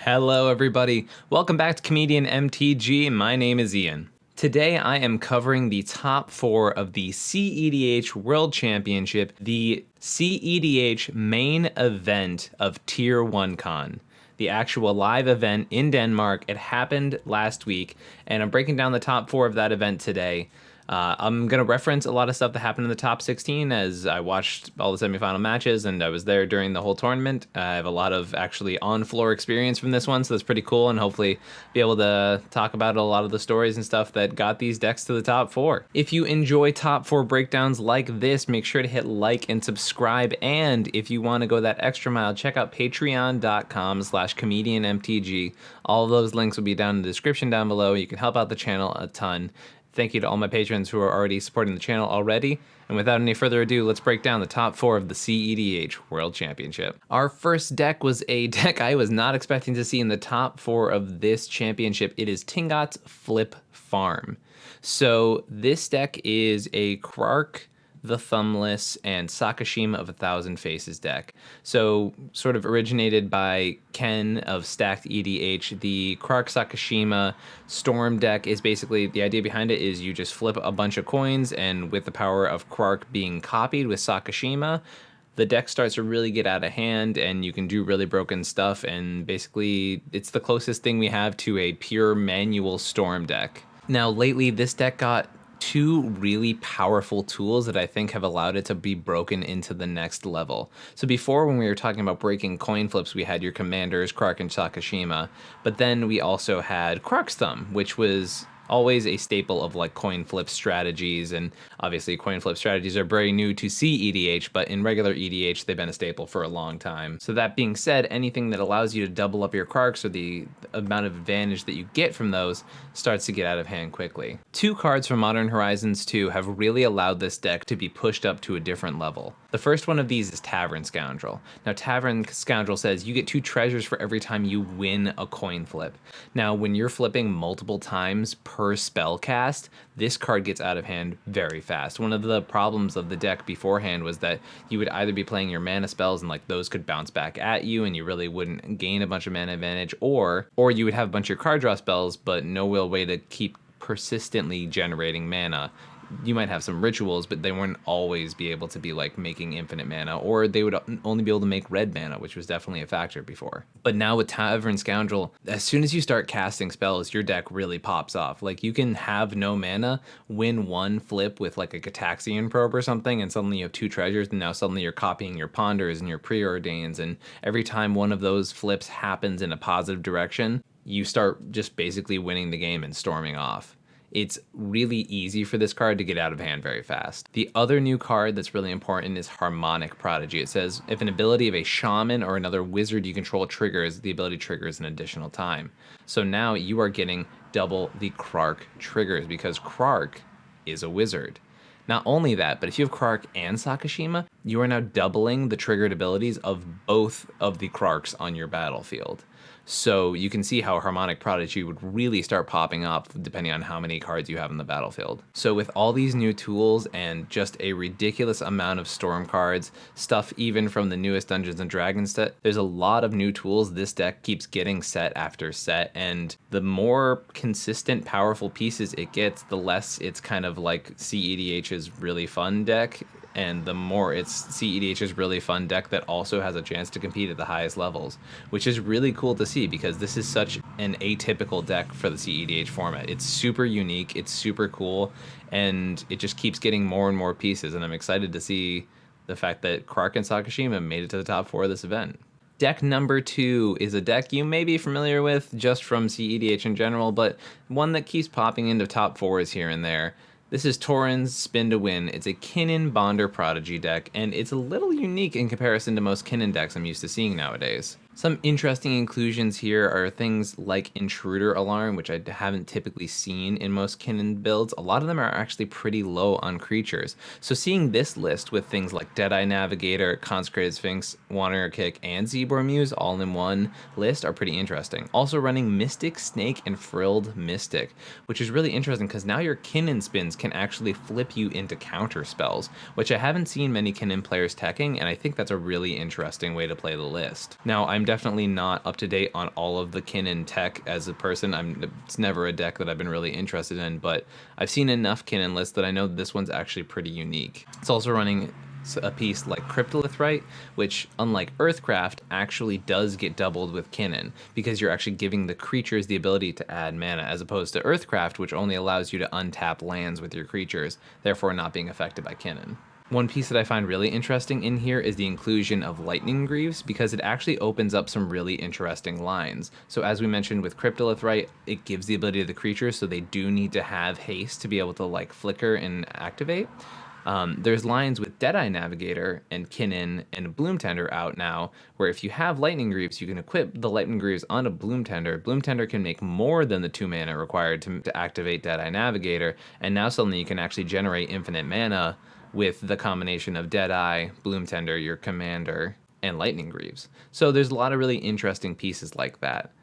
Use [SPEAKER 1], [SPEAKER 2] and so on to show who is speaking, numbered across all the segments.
[SPEAKER 1] Hello everybody, welcome back to ComedIan MTG. My name is Ian. Today I am covering the top 4 of the cEDH World Championship, the cEDH main event of Tier1Con. The actual live event in Denmark. It happened last week, and I'm breaking down the top 4 of that event today. I'm going to reference a lot of stuff that happened in the top 16 as I watched all the semifinal matches and I was there during the whole tournament. I have a lot of actually on-floor experience from this one, so that's pretty cool, and hopefully be able to talk about a lot of the stories and stuff that got these decks to the top 4. If you enjoy top 4 breakdowns like this, make sure to hit like and subscribe, and if you want to go that extra mile, check out patreon.com/ComedIanMTG. All of those links will be down in the description down below. You can help out the channel a ton. Thank you to all my patrons who are already supporting the channel already. And without any further ado, let's break down the top 4 of the cEDH World Championship. Our first deck was a deck I was not expecting to see in the top 4 of this championship. It is Tingot's Flip Farm. So this deck is a Krark, the Thumbless, and Sakashima of 1,000 Faces deck. So sort of originated by Ken of Stacked EDH. The Krark Sakashima Storm deck is basically, the idea behind it is you just flip a bunch of coins, and with the power of Krark being copied with Sakashima, the deck starts to really get out of hand and you can do really broken stuff, and basically it's the closest thing we have to a pure manual Storm deck. Now lately this deck got 2 really powerful tools that I think have allowed it to be broken into the next level. So before, when we were talking about breaking coin flips, we had your commanders, Krark and Sakashima, but then we also had Krark's Thumb, which was always a staple of like coin flip strategies, and obviously coin flip strategies are very new to cEDH, but in regular EDH they've been a staple for a long time. So that being said, anything that allows you to double up your Krarks, or the amount of advantage that you get from those, starts to get out of hand quickly. 2 cards from Modern Horizons 2 have really allowed this deck to be pushed up to a different level. The first one of these is Tavern Scoundrel. Now Tavern Scoundrel says you get 2 treasures for every time you win a coin flip. Now when you're flipping multiple times per spell cast, this card gets out of hand very fast. One of the problems of the deck beforehand was that you would either be playing your mana spells and like those could bounce back at you and you really wouldn't gain a bunch of mana advantage, or you would have a bunch of your card draw spells but no real way to keep persistently generating mana. You might have some rituals, but they wouldn't always be able to be like making infinite mana, or they would only be able to make red mana, which was definitely a factor before. But now with Tavern Scoundrel, as soon as you start casting spells, your deck really pops off. Like you can have no mana, win one flip with like a Gataxian Probe or something, and suddenly you have 2 treasures, and now suddenly you're copying your Ponders and your Preordains, and every time one of those flips happens in a positive direction, you start just basically winning the game and storming off. It's really easy for this card to get out of hand very fast. The other new card that's really important is Harmonic Prodigy. It says, if an ability of a shaman or another wizard you control triggers, the ability triggers an additional time. So now you are getting double the Krark triggers, because Krark is a wizard. Not only that, but if you have Krark and Sakashima, you are now doubling the triggered abilities of both of the Krarks on your battlefield. So you can see how Harmonic Prodigy would really start popping up depending on how many cards you have in the battlefield. So with all these new tools and just a ridiculous amount of Storm cards, stuff even from the newest Dungeons & Dragons set, there's a lot of new tools. This deck keeps getting set after set, and the more consistent, powerful pieces it gets, the less it's kind of like cEDH's really fun deck, and the more it's cEDH's really fun deck that also has a chance to compete at the highest levels, which is really cool to see because this is such an atypical deck for the cEDH format. It's super unique, it's super cool, and it just keeps getting more and more pieces, and I'm excited to see the fact that Krark and Sakashima made it to the top 4 of this event. Deck number 2 is a deck you may be familiar with just from cEDH in general, but one that keeps popping into top 4s here and there. This is Tauren's Spin to Win. It's a Kinnan Bonder Prodigy deck, and it's a little unique in comparison to most Kinnan decks I'm used to seeing nowadays. Some interesting inclusions here are things like Intruder Alarm, which I haven't typically seen in most Kinnan builds. A lot of them are actually pretty low on creatures. So seeing this list with things like Deadeye Navigator, Consecrated Sphinx, Wanderer Kick, and Zebor Muse all in one list are pretty interesting. Also running Mystic Snake and Frilled Mystic, which is really interesting because now your Kinnan spins can actually flip you into counter spells, which I haven't seen many Kinnan players teching, and I think that's a really interesting way to play the list. Now, I'm I'm definitely not up to date on all of the Kinnan tech as a person. It's never a deck that I've been really interested in, but I've seen enough Kinnan lists that I know this one's actually pretty unique. It's also running a piece like Cryptolithrite, which, unlike Earthcraft, actually does get doubled with Kinnan, because you're actually giving the creatures the ability to add mana, as opposed to Earthcraft, which only allows you to untap lands with your creatures, therefore not being affected by Kinnan. One piece that I find really interesting in here is the inclusion of Lightning Greaves, because it actually opens up some really interesting lines. So as we mentioned with Cryptolithrite, it gives the ability to the creatures, so they do need to have haste to be able to like flicker and activate. There's lines with Deadeye Navigator and Kinnan and Bloomtender out now, where if you have Lightning Greaves, you can equip the Lightning Greaves onto Bloomtender. Bloomtender can make more than the 2 mana required to activate Deadeye Navigator, and now suddenly you can actually generate infinite mana with the combination of Deadeye, Bloomtender, your commander, and Lightning Greaves. So there's a lot of really interesting pieces like that.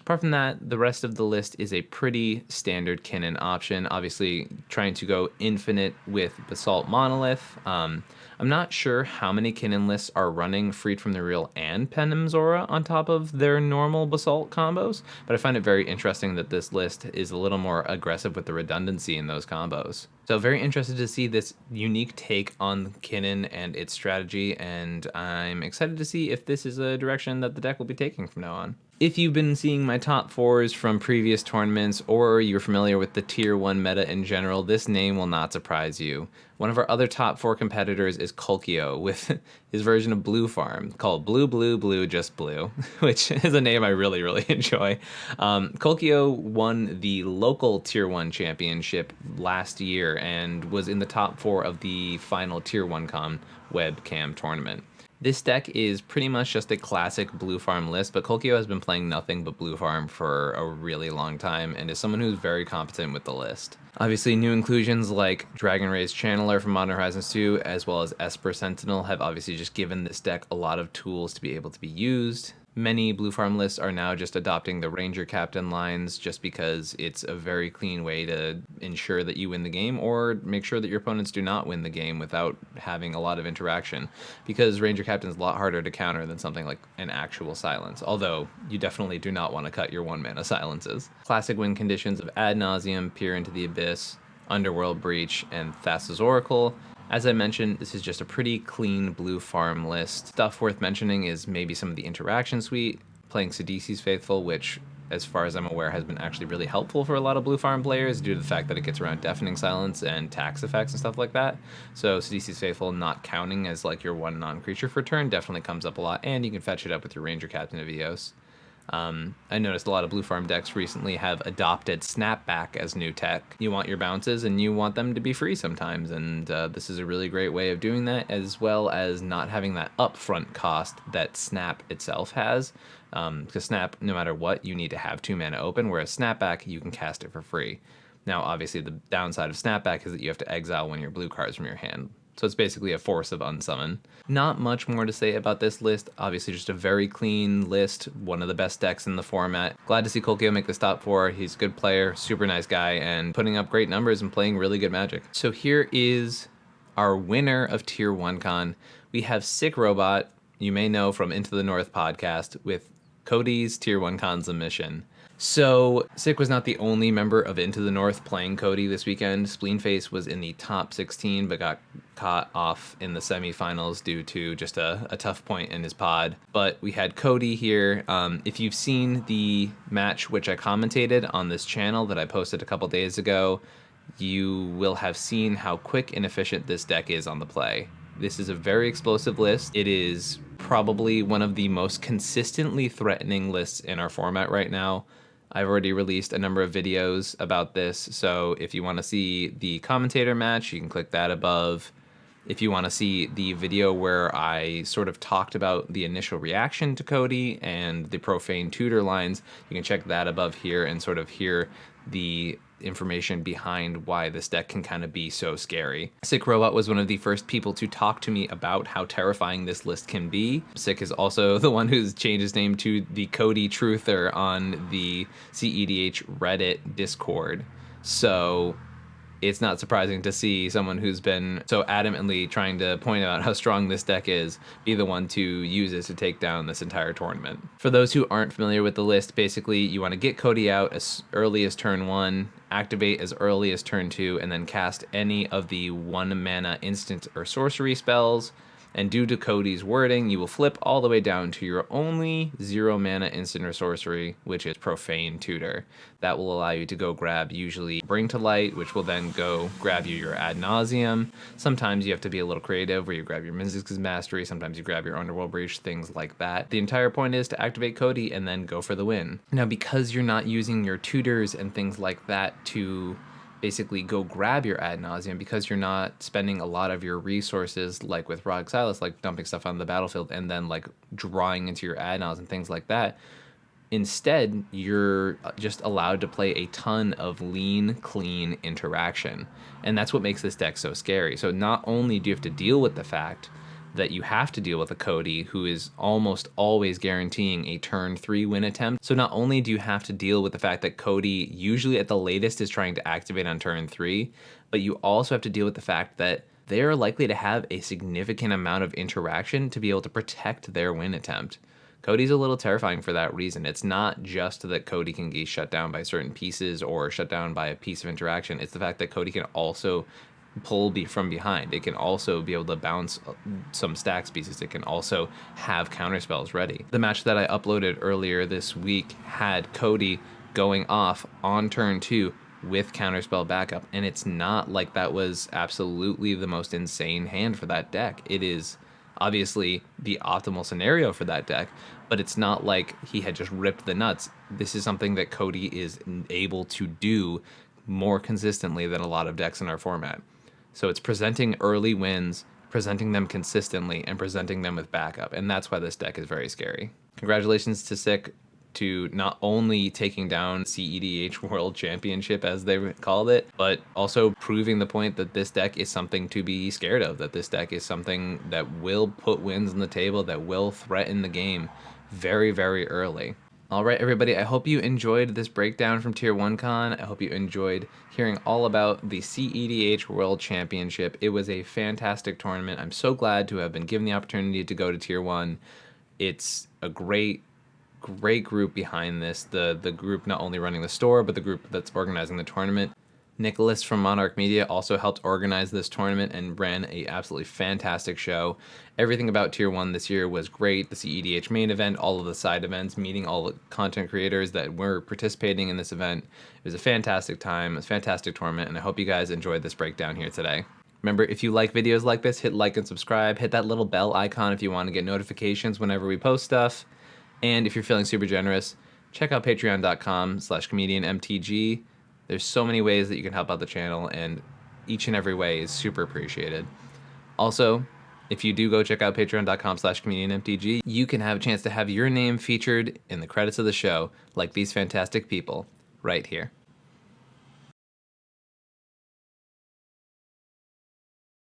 [SPEAKER 1] Apart from that, the rest of the list is a pretty standard Kinnan option. Obviously, trying to go infinite with Basalt Monolith. I'm not sure how many Kinnan lists are running Freed from the Real and Penim's Aura on top of their normal Basalt combos, but I find it very interesting that this list is a little more aggressive with the redundancy in those combos. So very interested to see this unique take on Kinnan and its strategy, and I'm excited to see if this is a direction that the deck will be taking from now on. If you've been seeing my top 4s from previous tournaments, or you're familiar with the Tier 1 meta in general, this name will not surprise you. One of our other top 4 competitors is Kolkio, with his version of Blue Farm, called Blue, Blue, Blue, Just Blue, which is a name I really, really enjoy. Kolkio won the local Tier 1 championship last year and was in the top 4 of the final Tier1Con webcam tournament. This deck is pretty much just a classic Blue Farm list, but Kolkio has been playing nothing but Blue Farm for a really long time and is someone who's very competent with the list. Obviously, new inclusions like Dragon Ray's Channeler from Modern Horizons 2, as well as Esper Sentinel, have obviously just given this deck a lot of tools to be able to be used. Many Blue Farm lists are now just adopting the Ranger Captain lines just because it's a very clean way to ensure that you win the game, or make sure that your opponents do not win the game without having a lot of interaction, because Ranger Captain is a lot harder to counter than something like an actual silence, although you definitely do not want to cut your 1-mana silences. Classic win conditions of Ad Nauseam, Peer into the Abyss, Underworld Breach, and Thassa's Oracle. As I mentioned, this is just a pretty clean Blue Farm list. Stuff worth mentioning is maybe some of the interaction suite, playing Sidisi's Faithful, which, as far as I'm aware, has been actually really helpful for a lot of Blue Farm players due to the fact that it gets around Deafening Silence and tax effects and stuff like that. So Sidisi's Faithful not counting as like your 1 non-creature for turn definitely comes up a lot, and you can fetch it up with your Ranger Captain of Eos. I noticed a lot of Blue Farm decks recently have adopted Snapback as new tech. You want your bounces and you want them to be free sometimes, and this is a really great way of doing that, as well as not having that upfront cost that Snap itself has. Because Snap, no matter what, you need to have 2 mana open, whereas Snapback, you can cast it for free. Now, obviously, the downside of Snapback is that you have to exile one of your blue cards from your hand. So it's basically a force of unsummon. Not much more to say about this list. Obviously just a very clean list, one of the best decks in the format. Glad to see Kolkio make this top 4. He's a good player, super nice guy, and putting up great numbers and playing really good Magic. So here is our winner of Tier 1 Con. We have Sick Robot, you may know from Into the North podcast, with Codie's Tier 1 Con submission. So, Sick was not the only member of Into the North playing Codie this weekend. Spleenface was in the top 16, but got caught off in the semifinals due to just a tough point in his pod. But we had Codie here. If you've seen the match which I commentated on this channel that I posted a couple days ago, you will have seen how quick and efficient this deck is on the play. This is a very explosive list. It is probably one of the most consistently threatening lists in our format right now. I've already released a number of videos about this, so if you want to see the commentator match, you can click that above. If you want to see the video where I sort of talked about the initial reaction to Codie and the Profane Tutor lines, you can check that above here and sort of hear the information behind why this deck can kind of be so scary. Sick Robot was one of the first people to talk to me about how terrifying this list can be. Sick is also the one who's changed his name to the Codie Truther on the cEDH Reddit Discord. So it's not surprising to see someone who's been so adamantly trying to point out how strong this deck is be the one to use it to take down this entire tournament. For those who aren't familiar with the list, basically you want to get Codie out as early as turn 1, activate as early as turn 2, and then cast any of the 1 mana instant or sorcery spells. And due to Codie's wording, you will flip all the way down to your only 0 mana instant or sorcery, which is Profane Tutor. That will allow you to go grab usually Bring to Light, which will then go grab you your Ad Nauseam. Sometimes you have to be a little creative where you grab your Mizzix's Mastery, sometimes you grab your Underworld Breach, things like that. The entire point is to activate Codie and then go for the win. Now, because you're not using your tutors and things like that to basically go grab your Ad Nauseam, because you're not spending a lot of your resources like with Rog Silas, like dumping stuff on the battlefield and then like drawing into your Ad Naus and things like that. Instead, you're just allowed to play a ton of lean, clean interaction. And that's what makes this deck so scary. So not only do you have to deal with the fact that you have to deal with a Codie who is almost always guaranteeing a turn 3 win attempt. So not only do you have to deal with the fact that Codie usually at the latest is trying to activate on turn 3, but you also have to deal with the fact that they're likely to have a significant amount of interaction to be able to protect their win attempt. Codie's a little terrifying for that reason. It's not just that Codie can get shut down by certain pieces or shut down by a piece of interaction. It's the fact that Codie can also pull from behind. It can also be able to bounce some stacks pieces. It can also have counterspells ready. The match that I uploaded earlier this week had Codie going off on turn 2 with counterspell backup, and it's not like that was absolutely the most insane hand for that deck. It is obviously the optimal scenario for that deck, but it's not like he had just ripped the nuts. This is something that Codie is able to do more consistently than a lot of decks in our format. So it's presenting early wins, presenting them consistently, and presenting them with backup. And that's why this deck is very scary. Congratulations to Sick to not only taking down cEDH World Championship, as they called it, but also proving the point that this deck is something to be scared of, that this deck is something that will put wins on the table, that will threaten the game very, very early. All right, everybody, I hope you enjoyed this breakdown from Tier1Con. I hope you enjoyed hearing all about the cEDH World Championship. It was a fantastic tournament. I'm so glad to have been given the opportunity to go to Tier 1. It's a great group behind this. The group not only running the store, but the group that's organizing the tournament. Nicholas from Monarch Media also helped organize this tournament and ran a absolutely fantastic show. Everything about Tier 1 this year was great. The cEDH main event, all of the side events, meeting all the content creators that were participating in this event. It was a fantastic time, it was a fantastic tournament, and I hope you guys enjoyed this breakdown here today. Remember, if you like videos like this, hit like and subscribe. Hit that little bell icon if you want to get notifications whenever we post stuff. And if you're feeling super generous, check out patreon.com/ComedIanMTG. There's so many ways that you can help out the channel, and each and every way is super appreciated. Also, if you do go check out patreon.com/ComedIanMTG, you can have a chance to have your name featured in the credits of the show, like these fantastic people right here.